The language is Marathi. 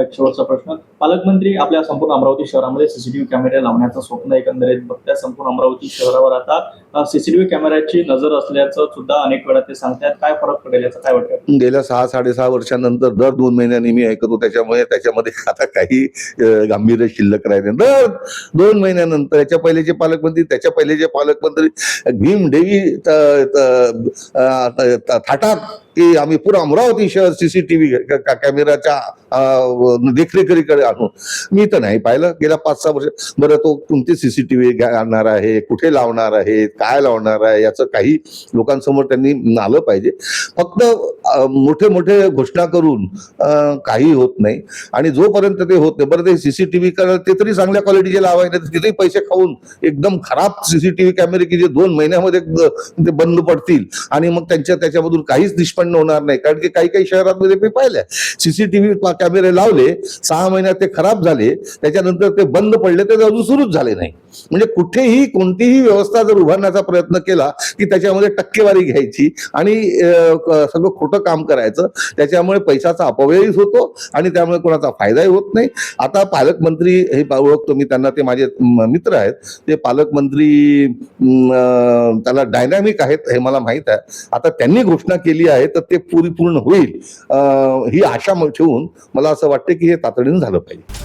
एक शेवटचा प्रश्न. पालकमंत्री आपल्या संपूर्ण अमरावती शहरामध्ये सीसीटीव्ही कॅमेरे लावण्याचं स्वप्न एकंदरीत बघतात. संपूर्ण अमरावती शहरावर आता सीसीटीव्ही कॅमेऱ्याची नजर असल्याचं सुद्धा अनेक वेळा ते सांगतात. काय फरक पडेल याचं काय वाटतं? गेल्या 6-6.5 वर्षानंतर दर 2 महिन्यांनी मी ऐकतो, त्याच्यामध्ये आता काही गांभीर्य शिल्लक राहिले. दर 2 महिन्यानंतर याच्या पहिलेचे पालकमंत्री, त्याच्या पहिलेचे पालकमंत्री भीम देवी थाटात की आम्ही पुरा अमरावती शहर सीसीटीव्ही कॅमेराच्या देखरेखीकडे आणू. मी तर नाही पाहिलं गेल्या 5-6 वर्ष. बरं, तो कोणते सीसीटीव्ही आणणार आहे, कुठे लावणार आहे, काय लावणार आहे, याचं काही लोकांसमोर त्यांनी आलं पाहिजे. फक्त मोठे मोठे घोषणा करून काही होत नाही. आणि जोपर्यंत ते होत नाही, बरं ते सीसीटीव्ही ते तरी चांगल्या क्वालिटीचे लावायचे, तिथेही पैसे खाऊन एकदम खराब सीसीटीव्ही कॅमेरे की जे 2 महिन्यामध्ये ते बंद पडतील आणि मग त्याच्यामधून काहीच निष्पन्न होणार नाही. कारण की काही काही शहरांमध्ये मी पाहिलंय सीसीटीव्ही कॅमेरे लावले, 6 महिन्यात ते खराब झाले, त्याच्यानंतर ते बंद पडले, ते अजून सुरूच झाले नाही. म्हणजे कुठेही कोणतीही व्यवस्था जर उभारण्याचा प्रयत्न केला की त्याच्यामध्ये टक्केवारी घ्यायची आणि सगळं खोटं काम करायचं, त्याच्यामुळे पैशाचा अपव्ययच होतो आणि त्यामुळे कोणाचा फायदाही होत नाही. आता पालकमंत्री हे ओळखतो मी त्यांना, ते माझे मित्र आहेत. ते पालकमंत्री त्याला डायनॅमिक आहेत हे मला माहित आहे. आता त्यांनी घोषणा केली आहे तर ते पूर्ण होईल ही आशा ठेवून मला असं वाटतं की हे तातडीने झालं पाहिजे.